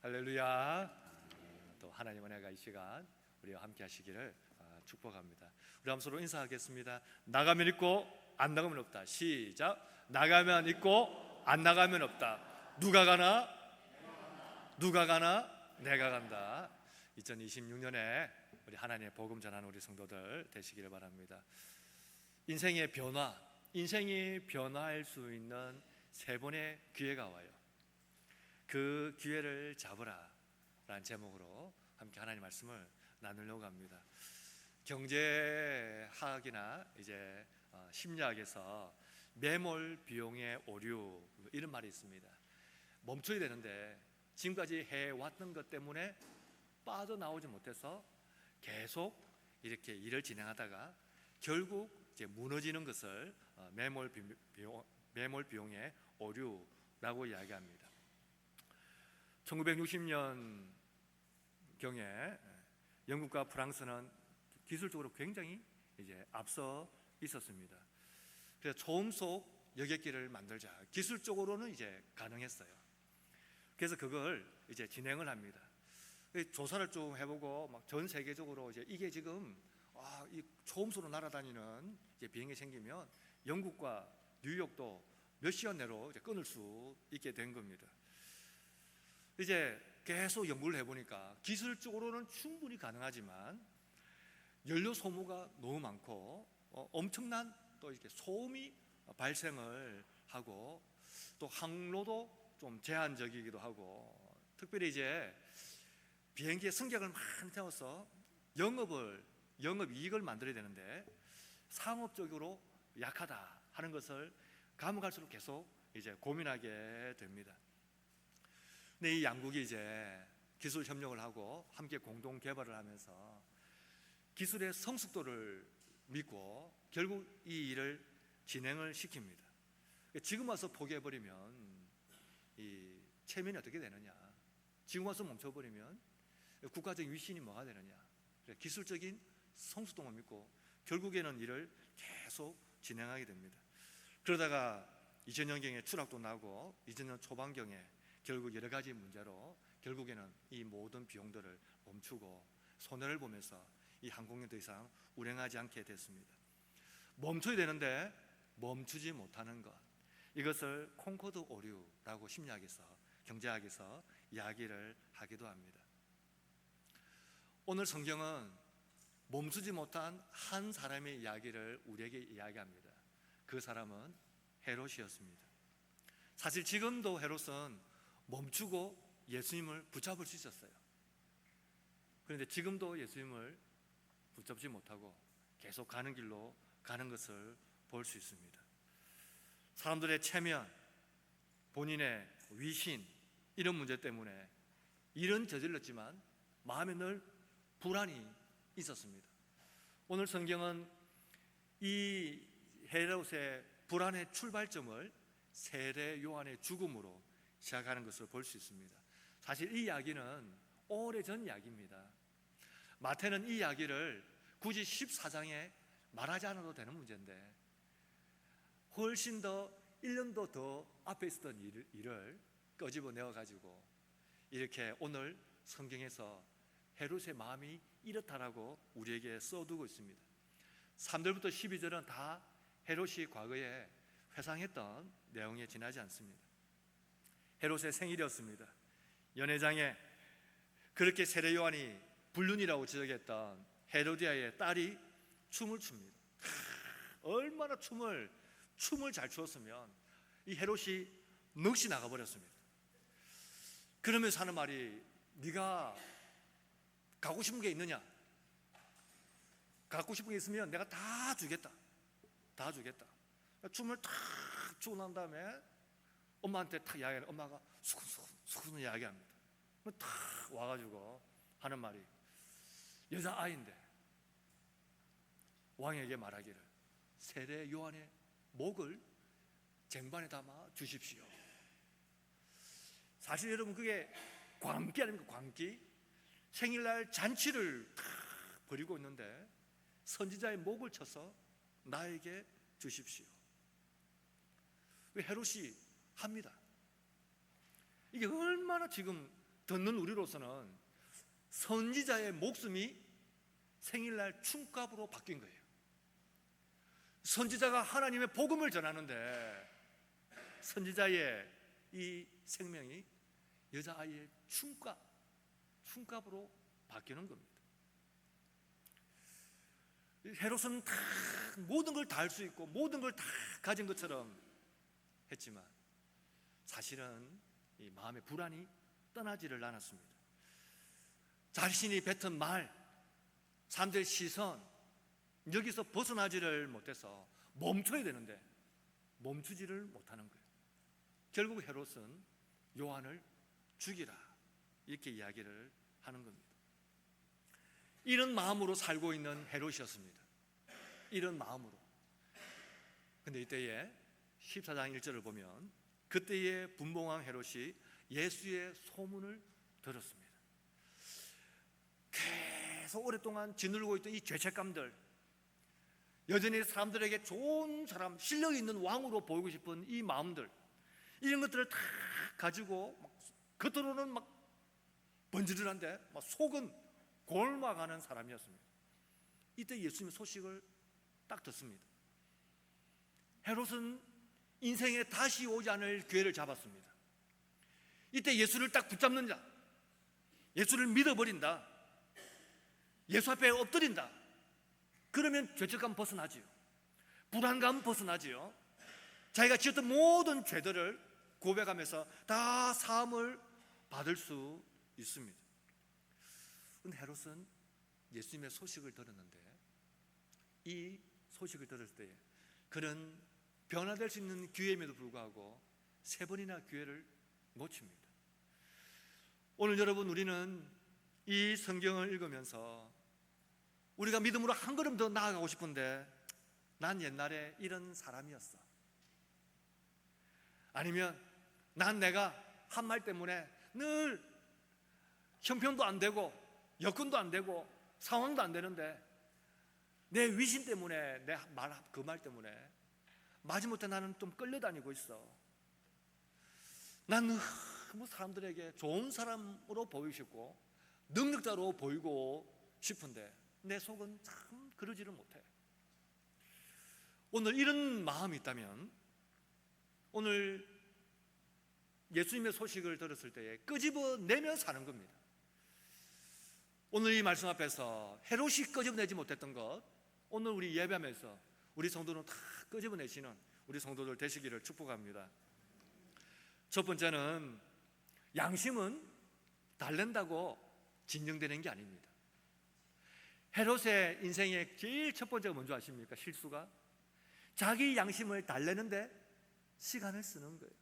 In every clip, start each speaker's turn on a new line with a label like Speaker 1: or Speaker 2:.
Speaker 1: 할렐루야. 또 하나님 은혜가 이 시간 우리와 함께 하시기를 축복합니다. 우리 함께 서로 인사하겠습니다. 나가면 있고 안 나가면 없다. 시작. 나가면 있고 안 나가면 없다. 누가 가나? 누가 가나? 내가 간다. 2026년에 우리 하나님의 복음 전하는 우리 성도들 되시기를 바랍니다. 인생의 변화, 인생이 변화할 수 있는 세 번의 기회가 와요. 그 기회를 잡으라 라는 제목으로 함께 하나님 말씀을 나누려고 합니다. 경제학이나 이제 심리학에서 매몰 비용의 오류 이런 말이 있습니다. 멈춰야 되는데 지금까지 해왔던 것 때문에 빠져나오지 못해서 계속 이렇게 일을 진행하다가 결국 이제 무너지는 것을 매몰 비용의 오류라고 이야기합니다. 1960년 경에 영국과 프랑스는 기술적으로 굉장히 이제 앞서 있었습니다. 그래서 초음속 여객기를 만들자. 기술적으로는 이제 가능했어요. 그래서 그걸 이제 진행을 합니다. 조사를 좀 해보고 막 전 세계적으로 이제 이게 지금 이 초음속으로 날아다니는 이제 비행기 생기면 영국과 뉴욕도 몇 시간 내로 이제 끊을 수 있게 된 겁니다. 이제 계속 연구를 해보니까 기술적으로는 충분히 가능하지만 연료 소모가 너무 많고 엄청난 또 이렇게 소음이 발생을 하고 또 항로도 좀 제한적이기도 하고 특별히 이제 비행기에 승객을 많이 태워서 영업이익을 만들어야 되는데 상업적으로 약하다 하는 것을 가면 갈수록 계속 이제 고민하게 됩니다. 근데 이 양국이 이제 기술 협력을 하고 함께 공동 개발을 하면서 기술의 성숙도를 믿고 결국 이 일을 진행을 시킵니다. 지금 와서 포기해버리면 이 체면이 어떻게 되느냐? 지금 와서 멈춰버리면 국가적인 위신이 뭐가 되느냐? 기술적인 성숙도만 믿고 결국에는 일을 계속 진행하게 됩니다. 그러다가 2000년경에 추락도 나고 2000년 초반경에 결국 여러 가지 문제로 결국에는 이 모든 비용들을 멈추고 손해를 보면서 이 항공기 더 이상 운행하지 않게 됐습니다. 멈춰야 되는데 멈추지 못하는 것, 이것을 콩코드 오류라고 심리학에서 경제학에서 이야기를 하기도 합니다. 오늘 성경은 멈추지 못한 한 사람의 이야기를 우리에게 이야기합니다. 그 사람은 헤롯이었습니다. 사실 지금도 헤롯은 멈추고 예수님을 붙잡을 수 있었어요. 그런데 지금도 예수님을 붙잡지 못하고 계속 가는 길로 가는 것을 볼 수 있습니다. 사람들의 체면, 본인의 위신 이런 문제 때문에 일은 저질렀지만 마음에 늘 불안이 있었습니다. 오늘 성경은 이 헤롯의 불안의 출발점을 세례 요한의 죽음으로 시작하는 것을 볼 수 있습니다. 사실 이 이야기는 오래전 이야기입니다. 마태는 이 이야기를 굳이 14장에 말하지 않아도 되는 문제인데 훨씬 더 1년도 더 앞에 있었던 일을 끄집어내어가지고 이렇게 오늘 성경에서 헤롯의 마음이 이렇다라고 우리에게 써두고 있습니다. 3절부터 12절은 다 헤롯이 과거에 회상했던 내용에 지나지 않습니다. 헤롯의 생일이었습니다. 연회장에 그렇게 세례 요한이 불륜이라고 지적했던 헤로디아의 딸이 춤을 춥니다. 얼마나 춤을 잘 추었으면 이 헤롯이 넋이 나가버렸습니다. 그러면서 하는 말이 네가 갖고 싶은 게 있느냐? 갖고 싶은 게 있으면 내가 다 주겠다. 다 주겠다. 춤을 탁 추고 난 다음에 엄마한테 탁 이야기하는 엄마가 수근수근 이야기합니다. 탁 와가지고 하는 말이 여자아이인데 왕에게 말하기를 세례 요한의 목을 쟁반에 담아 주십시오. 사실 여러분 그게 광기 아닙니까? 광기? 생일날 잔치를 탁 벌이고 있는데 선지자의 목을 쳐서 나에게 주십시오. 헤롯이 합니다. 이게 얼마나 지금 듣는 우리로서는 선지자의 목숨이 생일날 춤값으로 바뀐 거예요. 선지자가 하나님의 복음을 전하는데 선지자의 이 생명이 여자아이의 춤값으로 바뀌는 겁니다. 헤롯은 다 모든 걸 다 할 수 있고 모든 걸 다 가진 것처럼 했지만 사실은 이 마음의 불안이 떠나지를 않았습니다. 자신이 뱉은 말, 사람들의 시선, 여기서 벗어나지를 못해서 멈춰야 되는데 멈추지를 못하는 거예요. 결국 헤롯은 요한을 죽이라 이렇게 이야기를 하는 겁니다. 이런 마음으로 살고 있는 헤롯이었습니다. 이런 마음으로. 근데 이때에 14장 1절을 보면 그때의 분봉왕 헤롯이 예수의 소문을 들었습니다. 계속 오랫동안 짓누르고 있던 이 죄책감들, 여전히 사람들에게 좋은 사람, 실력 있는 왕으로 보이고 싶은 이 마음들, 이런 것들을 다 가지고 겉으로는 막 번지르한데 속은 골마가는 사람이었습니다. 이때 예수님의 소식을 딱 듣습니다. 헤롯은 인생에 다시 오지 않을 기회를 잡았습니다. 이때 예수를 딱 붙잡는 자, 예수를 믿어버린다, 예수 앞에 엎드린다, 그러면 죄책감 벗어나지요. 불안감 벗어나지요. 자기가 지었던 모든 죄들을 고백하면서 다 사함을 받을 수 있습니다. 근데 헤롯은 예수님의 소식을 들었는데 이 소식을 들었을 때 그는 변화될 수 있는 기회임에도 불구하고 3번이나 기회를 놓칩니다. 오늘 여러분, 우리는 이 성경을 읽으면서 우리가 믿음으로 한 걸음 더 나아가고 싶은데 난 옛날에 이런 사람이었어, 아니면 난 내가 한 말 때문에 늘 형편도 안 되고 여건도 안 되고 상황도 안 되는데 내 위신 때문에 내 그 말 때문에 마지못해 나는 좀 끌려다니고 있어. 난 너무 사람들에게 좋은 사람으로 보이고 싶고 능력자로 보이고 싶은데 내 속은 참 그러지를 못해. 오늘 이런 마음이 있다면 오늘 예수님의 소식을 들었을 때에 끄집어내며 사는 겁니다. 오늘 이 말씀 앞에서 헤롯이 끄집어내지 못했던 것, 오늘 우리 예배하면서 우리 성도는 다 끄집어내시는 우리 성도들 되시기를 축복합니다. 첫 번째는 양심은 달랜다고 진정되는 게 아닙니다. 헤롯의 인생의 제일 첫 번째가 뭔지 아십니까? 실수가 자기 양심을 달래는데 시간을 쓰는 거예요.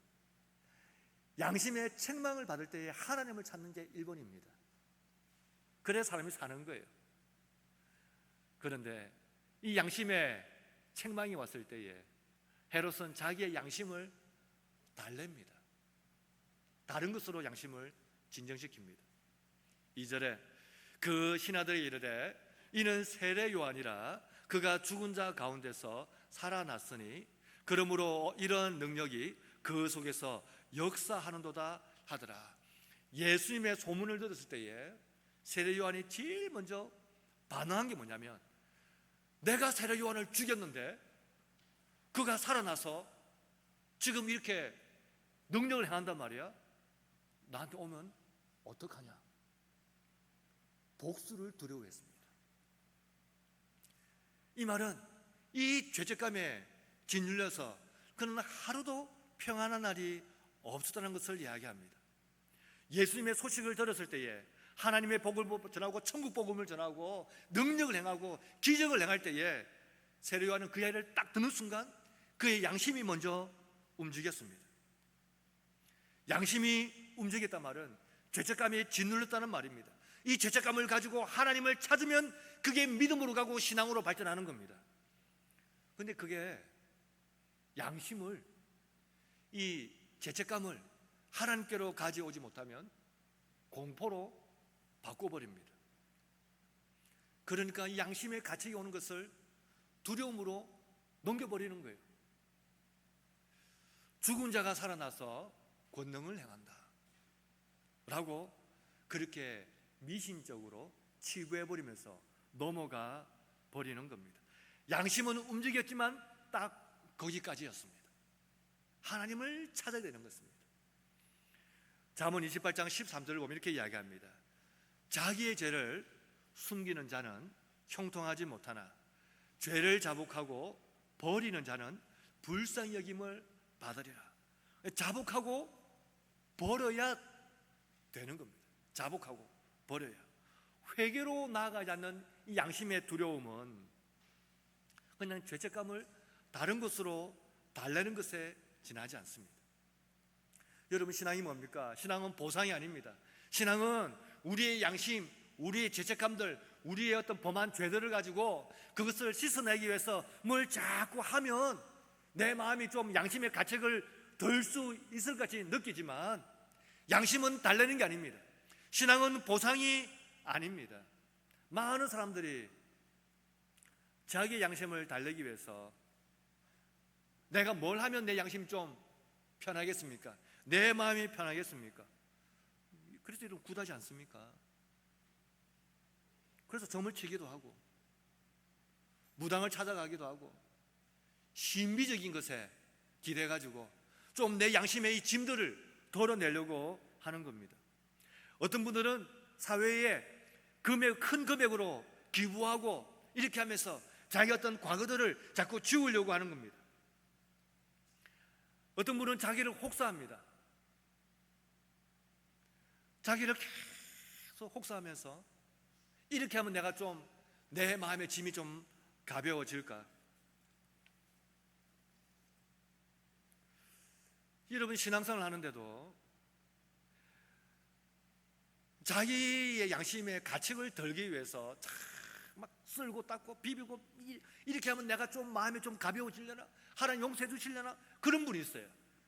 Speaker 1: 양심의 책망을 받을 때에 하나님을 찾는 게 1번입니다. 그래 사람이 사는 거예요. 그런데 이 양심의 책망이 왔을 때에 헤롯은 자기의 양심을 달랩니다. 다른 것으로 양심을 진정시킵니다. 2절에 그 신하들이 이르되 이는 세례 요한이라 그가 죽은 자 가운데서 살아났으니 그러므로 이런 능력이 그 속에서 역사하는도다 하더라. 예수님의 소문을 들었을 때에 세례 요한이 제일 먼저 반응한 게 뭐냐면 내가 세례 요한을 죽였는데 그가 살아나서 지금 이렇게 능력을 행한단 말이야. 나한테 오면 어떡하냐? 복수를 두려워했습니다. 이 말은 이 죄책감에 짓눌려서 그는 하루도 평안한 날이 없었다는 것을 이야기합니다. 예수님의 소식을 들었을 때에 하나님의 복을 전하고 천국 복음을 전하고 능력을 행하고 기적을 행할 때에 세례 요한은 그 이야기를 딱 듣는 순간 그의 양심이 먼저 움직였습니다. 양심이 움직였단 말은 죄책감이 짓눌렸다는 말입니다. 이 죄책감을 가지고 하나님을 찾으면 그게 믿음으로 가고 신앙으로 발전하는 겁니다. 그런데 그게 양심을, 이 죄책감을 하나님께로 가져오지 못하면 공포로 바꿔버립니다. 그러니까 이 양심의 가책이 오는 것을 두려움으로 넘겨버리는 거예요. 죽은 자가 살아나서 권능을 행한다 라고 그렇게 미심적으로 치부해버리면서 넘어가 버리는 겁니다. 양심은 움직였지만 딱 거기까지였습니다. 하나님을 찾아야 되는 것입니다. 잠언 28장 13절을 보면 이렇게 이야기합니다. 자기의 죄를 숨기는 자는 형통하지 못하나 죄를 자복하고 버리는 자는 불쌍히 여김을 받으리라. 자복하고 버려야 되는 겁니다. 자복하고 버려야. 회개로 나아가지 않는 이 양심의 두려움은 그냥 죄책감을 다른 것으로 달래는 것에 지나지 않습니다. 여러분, 신앙이 뭡니까? 신앙은 보상이 아닙니다. 신앙은 우리의 양심, 우리의 죄책감들, 우리의 어떤 범한 죄들을 가지고 그것을 씻어내기 위해서 뭘 자꾸 하면 내 마음이 좀 양심의 가책을 덜 수 있을 것 같이 느끼지만 양심은 달래는 게 아닙니다. 신앙은 보상이 아닙니다. 많은 사람들이 자기의 양심을 달래기 위해서 내가 뭘 하면 내 양심 좀 편하겠습니까? 내 마음이 편하겠습니까? 그래서 이런 굿하지 않습니까? 그래서 점을 치기도 하고 무당을 찾아가기도 하고 신비적인 것에 기대가지고 좀 내 양심의 이 짐들을 덜어내려고 하는 겁니다. 어떤 분들은 사회에 큰 금액으로 기부하고 이렇게 하면서 자기 어떤 과거들을 자꾸 지우려고 하는 겁니다. 어떤 분은 자기를 혹사합니다. 자기를 계속 혹사하면서 이렇게 하면 내가 좀 내 마음의 짐이 좀 가벼워질까? 여러분, 신앙생활을 하는데도 자기의 양심의 가책을 덜기 위해서 막 쓸고 닦고 비비고 이렇게 하면 내가 좀 마음이 좀 가벼워지려나? 하나님 용서해 주시려나? 그런 분이 있어요.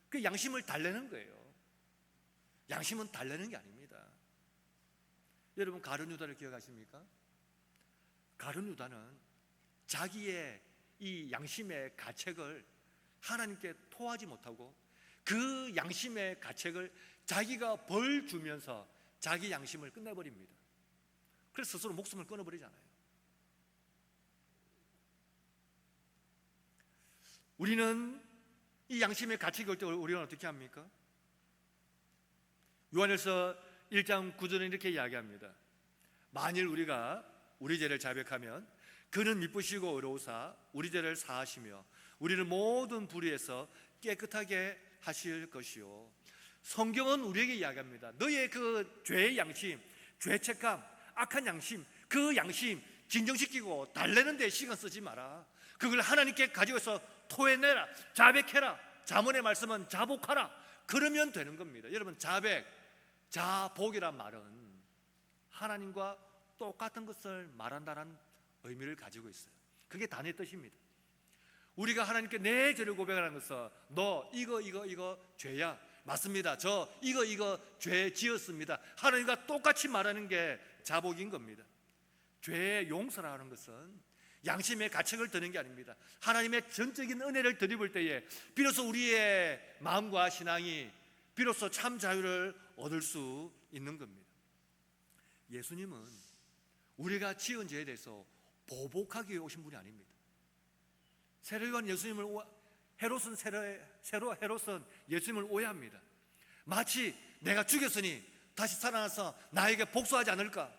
Speaker 1: 그 양심을 달래는 거예요. 양심은 달래는 게 아닙니다. 여러분, 가룟 유다를 기억하십니까? 가룟 유다는 자기의 이 양심의 가책을 하나님께 토하지 못하고 그 양심의 가책을 자기가 벌 주면서 자기 양심을 끝내버립니다. 그래서 스스로 목숨을 끊어버리잖아요. 우리는 이 양심의 가책이 올 때 우리는 어떻게 합니까? 요한일서 1장 9절은 이렇게 이야기합니다. 만일 우리가 우리 죄를 자백하면 그는 미쁘시고 의로우사 우리 죄를 사하시며 우리를 모든 불의에서 깨끗하게 하실 것이요. 성경은 우리에게 이야기합니다. 너의 그 죄의 양심, 죄책감, 악한 양심, 그 양심 진정시키고 달래는 데 시간 쓰지 마라. 그걸 하나님께 가져와서 토해내라, 자백해라. 잠언의 말씀은 자복하라. 그러면 되는 겁니다. 여러분, 자백, 자복이란 말은 하나님과 똑같은 것을 말한다는 의미를 가지고 있어요. 그게 단의 뜻입니다. 우리가 하나님께 내 죄를 고백하는 것은 너 이거 죄야. 맞습니다. 저 이거 죄 지었습니다. 하나님과 똑같이 말하는 게 자복인 겁니다. 죄의 용서라는 것은 양심의 가책을 드는 게 아닙니다. 하나님의 전적인 은혜를 드리볼 때에 비로소 우리의 마음과 신앙이 비로소 참 자유를 얻을 수 있는 겁니다. 예수님은 우리가 지은 죄에 대해서 보복하기 위해 오신 분이 아닙니다. 세례요한 예수님을 헤롯은 예수님을 오해합니다. 마치 내가 죽였으니 다시 살아나서 나에게 복수하지 않을까?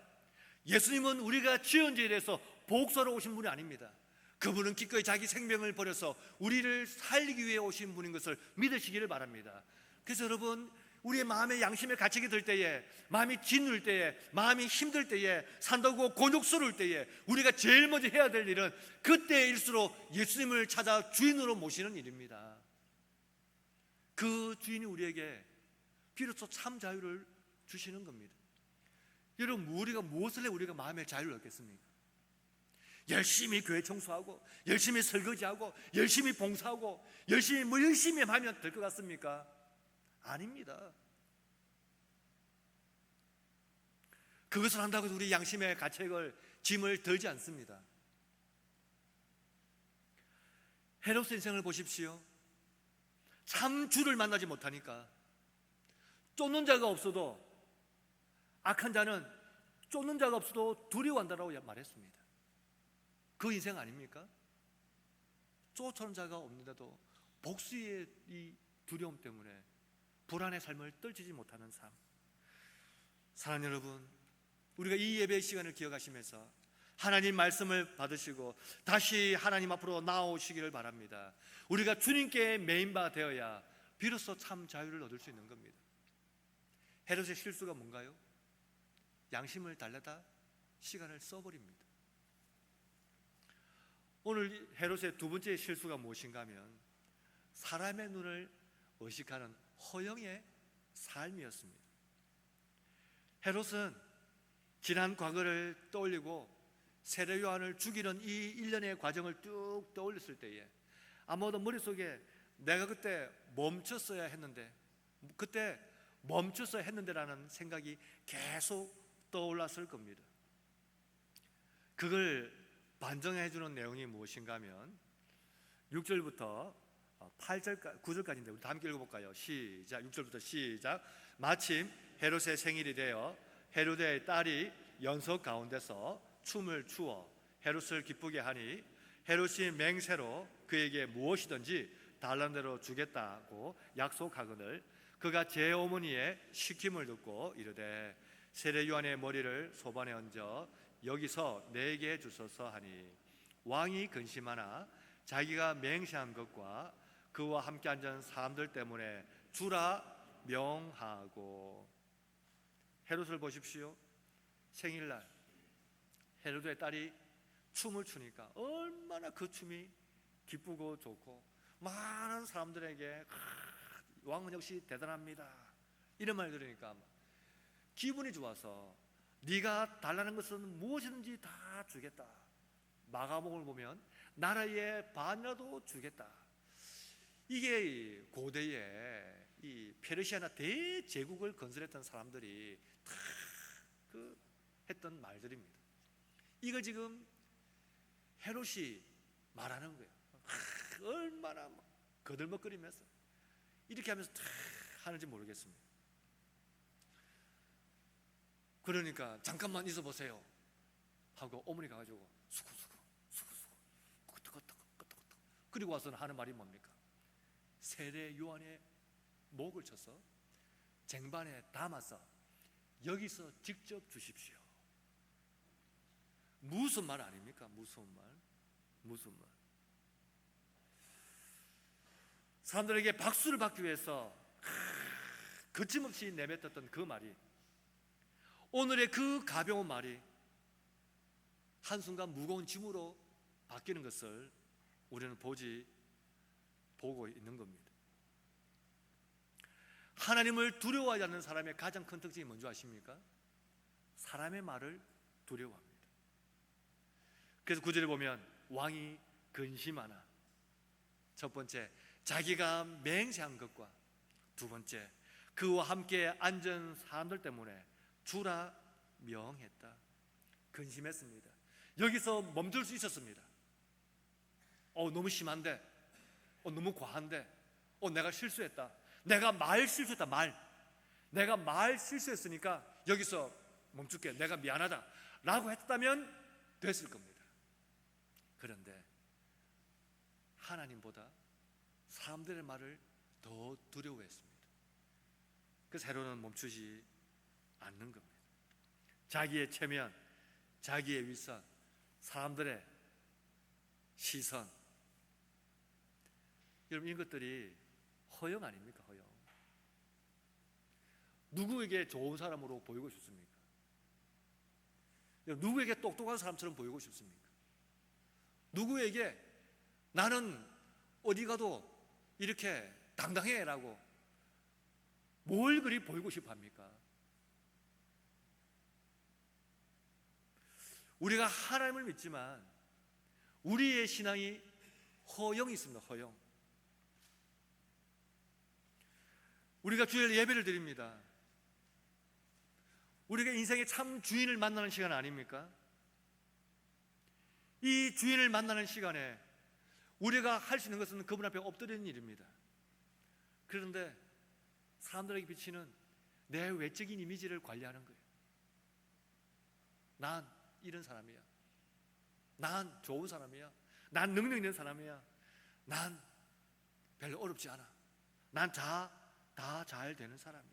Speaker 1: 예수님은 우리가 지은 죄에 대해서 복수하러 오신 분이 아닙니다. 그분은 기꺼이 자기 생명을 버려서 우리를 살리기 위해 오신 분인 것을 믿으시기를 바랍니다. 그래서 여러분, 우리의 마음의 양심의 가책이 들 때에, 마음이 짓눌 때에, 마음이 힘들 때에, 산다고 곤욕스러울 때에 우리가 제일 먼저 해야 될 일은 그때일수록 예수님을 찾아 주인으로 모시는 일입니다. 그 주인이 우리에게 비로소 참 자유를 주시는 겁니다. 여러분, 우리가 무엇을 해 우리가 마음의 자유를 얻겠습니까? 열심히 교회 청소하고 열심히 설거지하고 열심히 봉사하고 열심히 하면 될 것 같습니까? 아닙니다. 그것을 한다고 해서 우리 양심의 가책을 짐을 덜지 않습니다. 헤롯 인생을 보십시오. 참 주를 만나지 못하니까 쫓는 자가 없어도 악한 자는 쫓는 자가 없어도 두려워한다라고 말했습니다. 그 인생 아닙니까? 쫓아오는 자가 없는데도 복수의 이 두려움 때문에 불안의 삶을 떨치지 못하는 삶. 사랑하는 여러분, 우리가 이 예배의 시간을 기억하시면서 하나님 말씀을 받으시고 다시 하나님 앞으로 나오시기를 바랍니다. 우리가 주님께 메인바 되어야 비로소 참 자유를 얻을 수 있는 겁니다. 헤롯의 실수가 뭔가요? 양심을 달래다 시간을 써버립니다. 오늘 헤롯의 두 번째 실수가 무엇인가 하면 사람의 눈을 의식하는 허영의 삶이었습니다. 헤롯은 지난 과거를 떠올리고 세례 요한을 죽이는 이 일련의 과정을 쭉 떠올렸을 때에 아마도 머릿속에 내가 그때 멈췄어야 했는데, 그때 멈췄어야 했는데라는 생각이 계속 떠올랐을 겁니다. 그걸 반증해 주는 내용이 무엇인가 하면 6절부터 9절까지인데 우리 다 함께 읽어볼까요? 시작. 6절부터 시작. 마침 헤롯의 생일이 되어 헤로데의 딸이 연석 가운데서 춤을 추어 헤롯을 기쁘게 하니 헤롯이 맹세로 그에게 무엇이든지 달란대로 주겠다고 약속하거늘 그가 제 어머니의 시킴을 듣고 이르되 세례 요한의 머리를 소반에 얹어 여기서 내게 주소서 하니 왕이 근심하나 자기가 맹세한 것과 그와 함께 앉은 사람들 때문에 주라 명하고. 헤롯을 보십시오. 생일날 헤롯의 딸이 춤을 추니까 얼마나 그 춤이 기쁘고 좋고 많은 사람들에게 왕은 역시 대단합니다 이런 말 들으니까 기분이 좋아서 네가 달라는 것은 무엇이든지 다 주겠다. 마가복음을 보면 나라의 반이라도 주겠다. 이게 고대에 이 페르시아나 대제국을 건설했던 사람들이 다 했던 말들입니다. 이걸 지금 헤롯이 말하는 거예요. 얼마나 거들먹거리면서 이렇게 하면서 다 하는지 모르겠습니다. 그러니까 잠깐만 있어 보세요 하고 어머니가 가지고 수구수구 끄떡끄떡 그리고 와서는 하는 말이 뭡니까? 세례 요한의 목을 쳐서 쟁반에 담아서 여기서 직접 주십시오. 무슨 말 아닙니까? 무슨 말? 사람들에게 박수를 받기 위해서 거침없이 내뱉었던 그 말이, 오늘의 그 가벼운 말이 한순간 무거운 짐으로 바뀌는 것을 우리는 보고 있는 겁니다. 하나님을 두려워하지 않는 사람의 가장 큰 특징이 뭔지 아십니까? 사람의 말을 두려워합니다. 그래서 9절에 보면 왕이 근심하나, 첫 번째 자기가 맹세한 것과 두 번째 그와 함께 앉은 사람들 때문에 주라 명했다. 근심했습니다. 여기서 멈출 수 있었습니다. 너무 심한데, 너무 과한데, 내가 실수했다. 내가 말 실수했다. 내가 말 실수했으니까 여기서 멈출게. 내가 미안하다 라고 했다면 됐을 겁니다. 그런데 하나님보다 사람들의 말을 더 두려워했습니다. 그래서 헤롯은 멈추지 않는 겁니다. 자기의 체면, 자기의 윗선, 사람들의 시선, 여러분 이것들이 허영 아닙니까? 허영. 누구에게 좋은 사람으로 보이고 싶습니까? 누구에게 똑똑한 사람처럼 보이고 싶습니까? 누구에게 나는 어디 가도 이렇게 당당해 라고 뭘 그리 보이고 싶어 합니까? 우리가 하나님을 믿지만 우리의 신앙이 허영이 있습니다. 허영. 우리가 주일 예배를 드립니다. 우리가 인생의 참 주인을 만나는 시간 아닙니까? 이 주인을 만나는 시간에 우리가 할 수 있는 것은 그분 앞에 엎드리는 일입니다. 그런데 사람들에게 비치는 내 외적인 이미지를 관리하는 거예요. 난 이런 사람이야. 난 좋은 사람이야. 난 능력 있는 사람이야. 난 별로 어렵지 않아. 난 다 잘 되는 사람이야.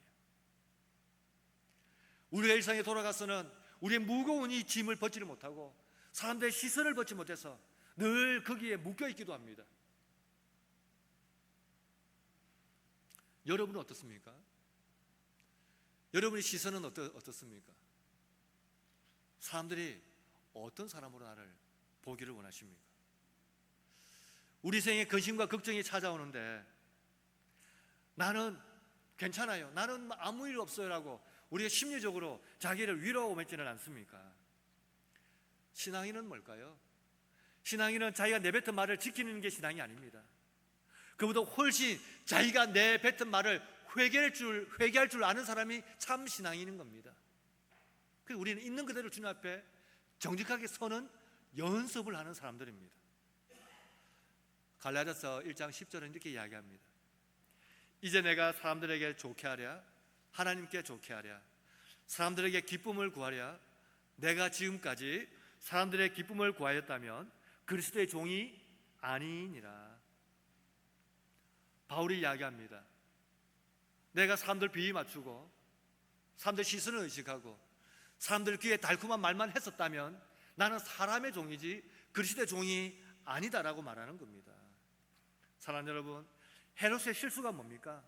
Speaker 1: 우리의 일상에 돌아가서는 우리의 무거운 이 짐을 벗지를 못하고 사람들의 시선을 벗지 못해서 늘 거기에 묶여있기도 합니다. 여러분은 어떻습니까? 여러분의 시선은 어떻습니까? 사람들이 어떤 사람으로 나를 보기를 원하십니까? 우리 생에 근심과 걱정이 찾아오는데 나는 괜찮아요, 나는 아무 일 없어요 라고 우리가 심리적으로 자기를 위로하고 맺지는 않습니까? 신앙인은 뭘까요? 신앙인은 자기가 내뱉은 말을 지키는 게 신앙이 아닙니다. 그보다 훨씬 자기가 내뱉은 말을 회개할 줄 아는 사람이 참 신앙인인 겁니다. 그래서 우리는 있는 그대로 주님 앞에 정직하게 서는 연습을 하는 사람들입니다. 갈라디아서 1장 10절은 이렇게 이야기합니다. 이제 내가 사람들에게 좋게 하랴, 하나님께 좋게 하랴, 사람들에게 기쁨을 구하랴. 내가 지금까지 사람들의 기쁨을 구하였다면 그리스도의 종이 아니니라. 바울이 이야기합니다. 내가 사람들 비위 맞추고 사람들 시선을 의식하고 사람들 귀에 달콤한 말만 했었다면 나는 사람의 종이지 그리스도의 종이 아니다라고 말하는 겁니다. 사랑하는 여러분, 헤롯의 실수가 뭡니까?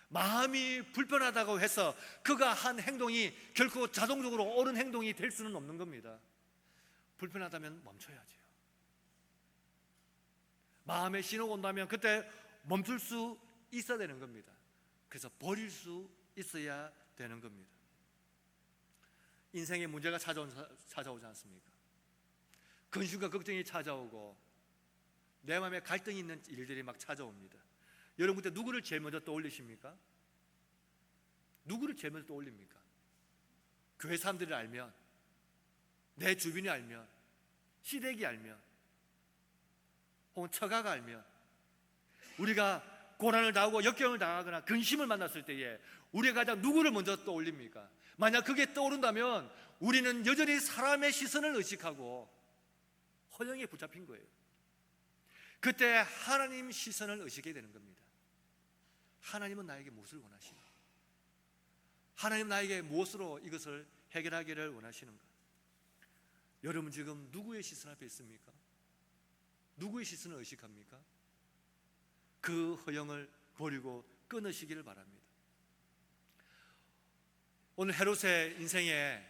Speaker 1: 마음이 불편하다고 해서 그가 한 행동이 결코 자동적으로 옳은 행동이 될 수는 없는 겁니다. 불편하다면 멈춰야죠. 마음에 신호가 온다면 그때 멈출 수 있어야 되는 겁니다. 그래서 버릴 수 있어야 되는 겁니다. 인생에 문제가 찾아오지 않습니까? 근심과 걱정이 찾아오고 내 마음에 갈등이 있는 일들이 막 찾아옵니다. 여러분 그때 누구를 제일 먼저 떠올리십니까? 누구를 제일 먼저 떠올립니까? 교회 사람들이 알면, 내 주변이 알면, 시댁이 알면, 혹은 처가가 알면, 우리가 고난을 당하고 역경을 당하거나 근심을 만났을 때에 우리가 가장 누구를 먼저 떠올립니까? 만약 그게 떠오른다면 우리는 여전히 사람의 시선을 의식하고 허영에 붙잡힌 거예요. 그때 하나님 시선을 의식하게 되는 겁니다. 하나님은 나에게 무엇을 원하시는가? 하나님 나에게 무엇으로 이것을 해결하기를 원하시는가? 여러분 지금 누구의 시선 앞에 있습니까? 누구의 시선을 의식합니까? 그 허영을 버리고 끊으시기를 바랍니다. 오늘 헤롯의 인생에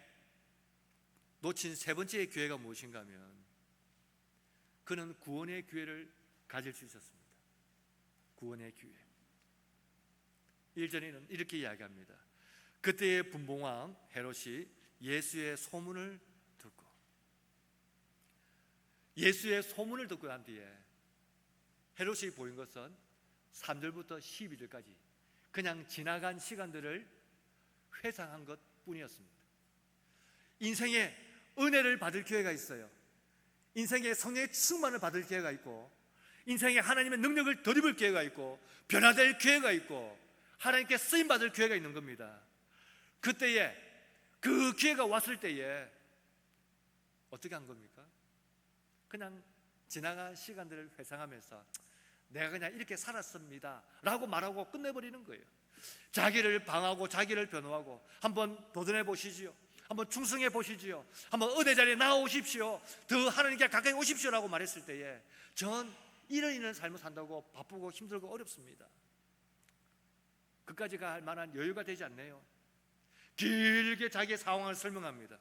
Speaker 1: 놓친 세 번째 기회가 무엇인가 하면 그는 구원의 기회를 가질 수 있었습니다. 구원의 기회. 1절에는 이렇게 이야기합니다. 그때의 분봉왕 헤롯이 예수의 소문을 듣고, 예수의 소문을 듣고 난 뒤에 헤롯이 보인 것은 3절부터 12절까지 그냥 지나간 시간들을 회상한 것 뿐이었습니다. 인생에 은혜를 받을 기회가 있어요. 인생에 성령의 충만을 받을 기회가 있고, 인생에 하나님의 능력을 덧입을 기회가 있고, 변화될 기회가 있고, 하나님께 쓰임받을 기회가 있는 겁니다. 그때에 그 기회가 왔을 때에 어떻게 한 겁니까? 그냥 지나간 시간들을 회상하면서 내가 그냥 이렇게 살았습니다 라고 말하고 끝내버리는 거예요. 자기를 방하고 자기를 변호하고 한번 도전해 보시지요. 한번 충성해 보시지요. 한번 은혜 자리에 나오십시오. 더 하나님께 가까이 오십시오 라고 말했을 때에 전 이런 삶을 산다고 바쁘고 힘들고 어렵습니다. 그까지 갈 만한 여유가 되지 않네요. 길게 자기의 상황을 설명합니다.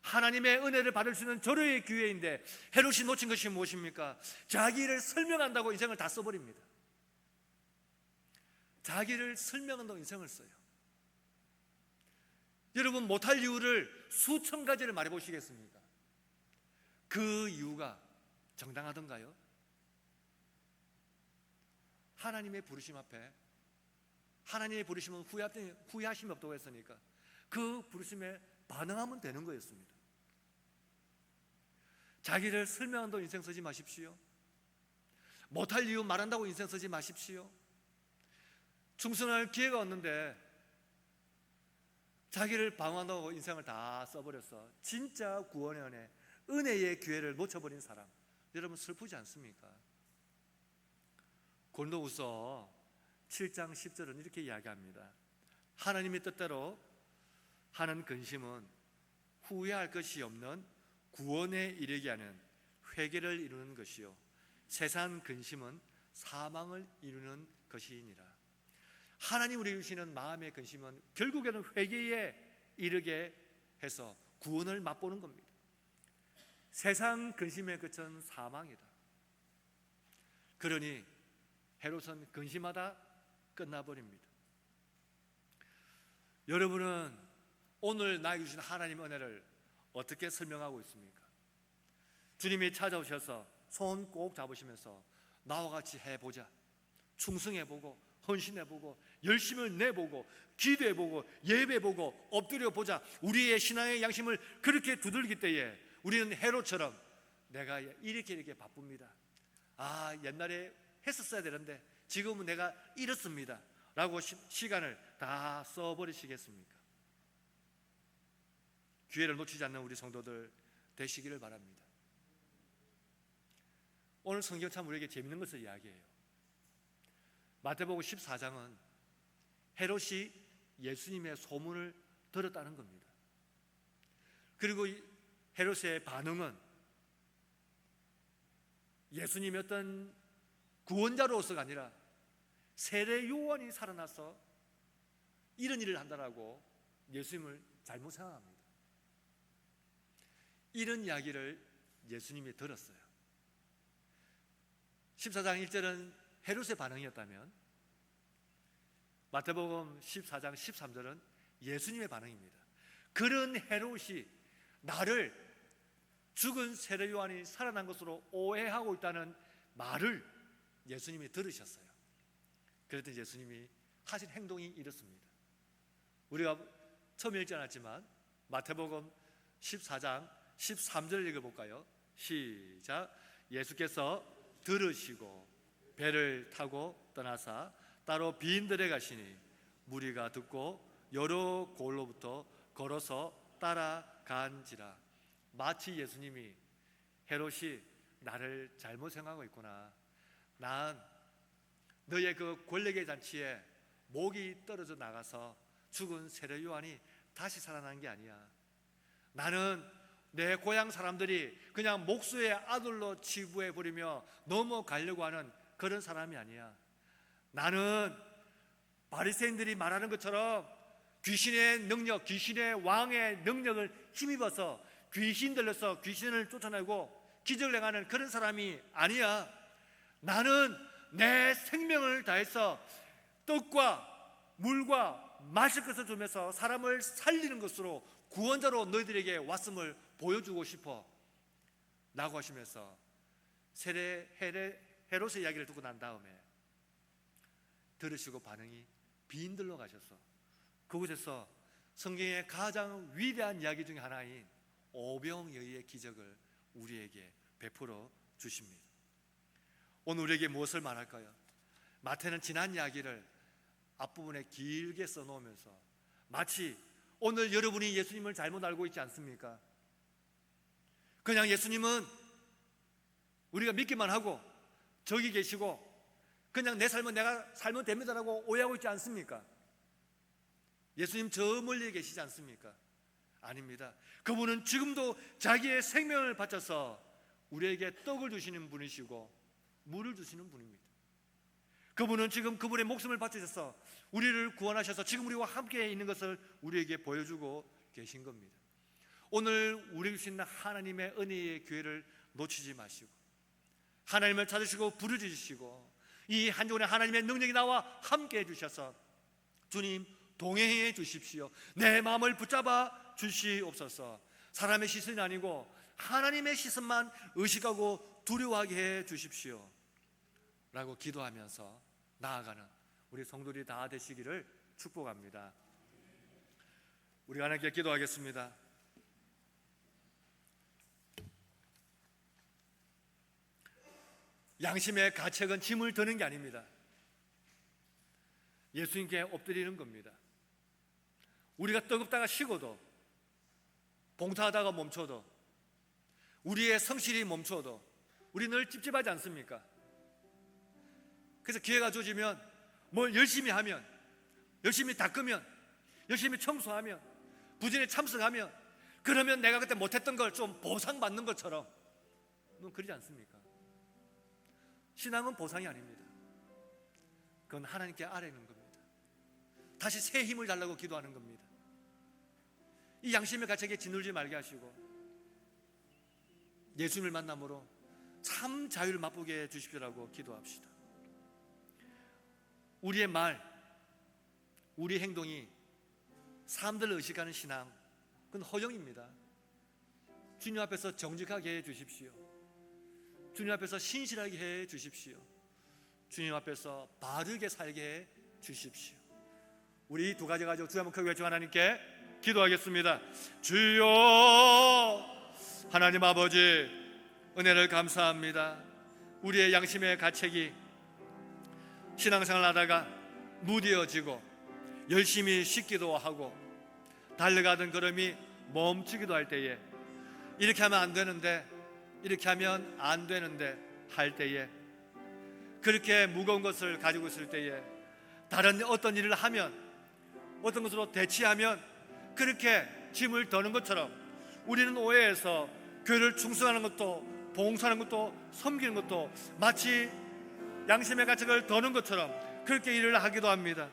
Speaker 1: 하나님의 은혜를 받을 수 있는 절호의 기회인데 헤롯이 놓친 것이 무엇입니까? 자기를 설명한다고 인생을 다 써버립니다. 자기를 설명한다고 인생을 써요. 여러분 못할 이유를 수천 가지를 말해 보시겠습니까? 그 이유가 정당하던가요? 하나님의 부르심 앞에 하나님의 부르심은 후회하심이 없다고 했으니까 그 부르심에 반응하면 되는 거였습니다. 자기를 설명한다고 인생 쓰지 마십시오. 못할 이유 말한다고 인생 쓰지 마십시오. 충성할 기회가 왔는데 자기를 방황하고 인생을 다 써버렸어. 진짜 구원의 은혜의 기회를 놓쳐버린 사람, 여러분 슬프지 않습니까? 고린도후서 7장 10절은 이렇게 이야기합니다. 하나님의 뜻대로 하는 근심은 후회할 것이 없는 구원에 이르게 하는 회개를 이루는 것이요 세상 근심은 사망을 이루는 것이니라. 하나님 우리에게 주시는 마음의 근심은 결국에는 회개에 이르게 해서 구원을 맛보는 겁니다. 세상 근심의 끝은 사망이다. 그러니 헤롯은 근심하다 끝나버립니다. 여러분은 오늘 나에게 주신 하나님의 은혜를 어떻게 설명하고 있습니까? 주님이 찾아오셔서 손 꼭 잡으시면서 나와 같이 해보자, 충성해보고 헌신해보고 열심을 내보고 기도해보고 예배해보고 엎드려보자, 우리의 신앙의 양심을 그렇게 두들길 때에 우리는 헤롯처럼 내가 이렇게 바쁩니다, 옛날에 했었어야 되는데 지금은 내가 이렇습니다 라고 시간을 다 써버리시겠습니까? 기회를 놓치지 않는 우리 성도들 되시기를 바랍니다. 오늘 성경 참 우리에게 재밌는 것을 이야기해요. 마태복음 14장은 헤롯이 예수님의 소문을 들었다는 겁니다. 그리고 헤롯의 반응은 예수님이 어떤 구원자로서가 아니라 세례 요한이 살아나서 이런 일을 한다라고 예수님을 잘못 생각합니다. 이런 이야기를 예수님이 들었어요. 14장 1절은 헤롯의 반응이었다면 마태복음 14장 13절은 예수님의 반응입니다. 그런 헤롯이 나를 죽은 세례 요한이 살아난 것으로 오해하고 있다는 말을 예수님이 들으셨어요. 그랬더니 예수님이 하신 행동이 이렇습니다. 우리가 처음 읽지 않았지만 마태복음 14장 13절을 읽어볼까요? 시작. 예수께서 들으시고 배를 타고 떠나사 따로 빈들에 가시니 무리가 듣고 여러 곳로부터 걸어서 따라간지라. 마치 예수님이 헤롯이 나를 잘못 생각하고 있구나, 난 너의 그 권력의 잔치에 목이 떨어져 나가서 죽은 세례 요한이 다시 살아난 게 아니야, 나는 내 고향 사람들이 그냥 목수의 아들로 치부해버리며 넘어가려고 하는 그런 사람이 아니야. 나는 바리새인들이 말하는 것처럼 귀신의 능력, 귀신의 왕의 능력을 힘입어서 귀신 들려서 귀신을 쫓아내고 기적을 행하는 그런 사람이 아니야. 나는 내 생명을 다해서 떡과 물과 마실 것을 주면서 사람을 살리는 것으로 구원자로 너희들에게 왔음을 보여주고 싶어 라고 하시면서 헤롯의 이야기를 듣고 난 다음에 들으시고 반응이 빈들로 가셔서 그곳에서 성경의 가장 위대한 이야기 중에 하나인 오병이어의 기적을 우리에게 베풀어 주십니다. 오늘 우리에게 무엇을 말할까요? 마태는 지난 이야기를 앞부분에 길게 써놓으면서 마치 오늘 여러분이 예수님을 잘못 알고 있지 않습니까? 그냥 예수님은 우리가 믿기만 하고 저기 계시고 그냥 내 삶은 내가 살면 됩니다라고 오해하고 있지 않습니까? 예수님 저 멀리 계시지 않습니까? 아닙니다. 그분은 지금도 자기의 생명을 바쳐서 우리에게 떡을 주시는 분이시고 물을 주시는 분입니다. 그분은 지금 그분의 목숨을 바치셔서 우리를 구원하셔서 지금 우리와 함께 있는 것을 우리에게 보여주고 계신 겁니다. 오늘 우리에게 주신 하나님의 은혜의 기회를 놓치지 마시고 하나님을 찾으시고 부르짖으시고 이 한 주간에 하나님의 능력이 나와 함께 해주셔서 주님 동행해 주십시오, 내 마음을 붙잡아 주시옵소서, 사람의 시선이 아니고 하나님의 시선만 의식하고 두려워하게 해 주십시오 라고 기도하면서 나아가는 우리 성도들이 다 되시기를 축복합니다. 우리 하나님께 기도하겠습니다. 양심의 가책은 짐을 드는 게 아닙니다. 예수님께 엎드리는 겁니다. 우리가 뜨겁다가 식어도, 봉사하다가 멈춰도, 우리의 성실이 멈춰도 우리 늘 찝찝하지 않습니까? 그래서 기회가 주어지면 뭘 열심히 하면, 열심히 닦으면, 열심히 청소하면, 부진에 참석하면, 그러면 내가 그때 못했던 걸 좀 보상받는 것처럼, 그러지 않습니까? 신앙은 보상이 아닙니다. 그건 하나님께 아뢰는 겁니다. 다시 새 힘을 달라고 기도하는 겁니다. 이 양심의 가책에 짓눌지 말게 하시고 예수님을 만남으로 참 자유를 맛보게 해주십시오라고 기도합시다. 우리의 말, 우리의 행동이 사람들을 의식하는 신앙, 그건 허영입니다. 주님 앞에서 정직하게 해주십시오. 주님 앞에서 신실하게 해주십시오. 주님 앞에서 바르게 살게 해주십시오. 우리 이 두 가지 가지고 주 한번 크게 외쳐 하나님께 기도하겠습니다. 주여, 하나님 아버지, 은혜를 감사합니다. 우리의 양심의 가책이 신앙생활 하다가 무뎌지고 열심히 씻기도 하고 달려가던 걸음이 멈추기도 할 때에, 이렇게 하면 안 되는데, 이렇게 하면 안 되는데 할 때에, 그렇게 무거운 것을 가지고 있을 때에 다른 어떤 일을 하면, 어떤 것으로 대치하면 그렇게 짐을 더는 것처럼 우리는 오해해서 교회를 충성하는 것도, 봉사하는 것도, 섬기는 것도 마치 양심의 가책을 더는 것처럼 그렇게 일을 하기도 합니다.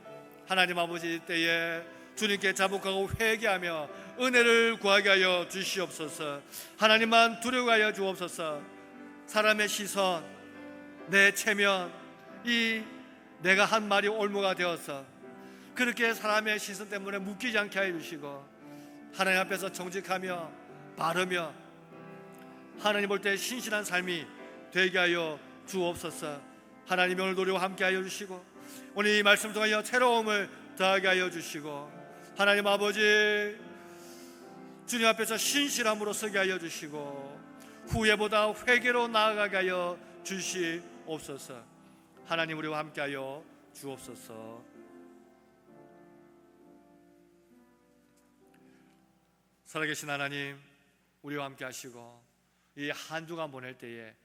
Speaker 1: 하나님 아버지, 때에 주님께 자복하고 회개하며 은혜를 구하게 하여 주시옵소서. 하나님만 두려워하여 주옵소서. 사람의 시선, 내 체면, 이 내가 한 말이 올무가 되어서 그렇게 사람의 시선 때문에 묶이지 않게 하여 주시고, 하나님 앞에서 정직하며 바르며 하나님 볼 때 신실한 삶이 되게 하여 주옵소서. 하나님 오늘 노래와 함께 하여 주시고, 오늘 이 말씀 통하여 새로움을 더하게 하여 주시고, 하나님 아버지, 주님 앞에서 신실함으로 서게 하여 주시고 후회보다 회개로 나아가게 하여 주시옵소서. 하나님 우리와 함께 하여 주옵소서. 살아계신 하나님, 우리와 함께 하시고 이 한 주간 보낼 때에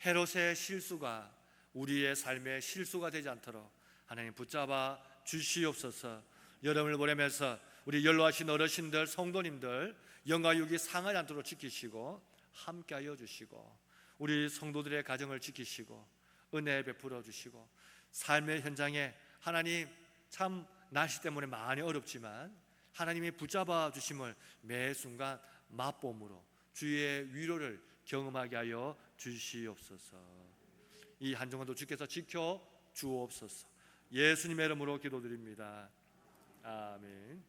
Speaker 1: 헤롯의 실수가 우리의 삶의 실수가 되지 않도록 하나님 붙잡아 주시옵소서. 여름을 보내면서 우리 연로하신 어르신들, 성도님들 영가육이 상하지 않도록 지키시고 함께하여 주시고, 우리 성도들의 가정을 지키시고 은혜 베풀어 주시고, 삶의 현장에 하나님 참 날씨 때문에 많이 어렵지만 하나님이 붙잡아 주심을 매 순간 맛봄으로 주의 위로를 경험하게 하여 주시옵소서. 이 한 주간도 주께서 지켜 주옵소서. 예수님의 이름으로 기도드립니다. 아멘.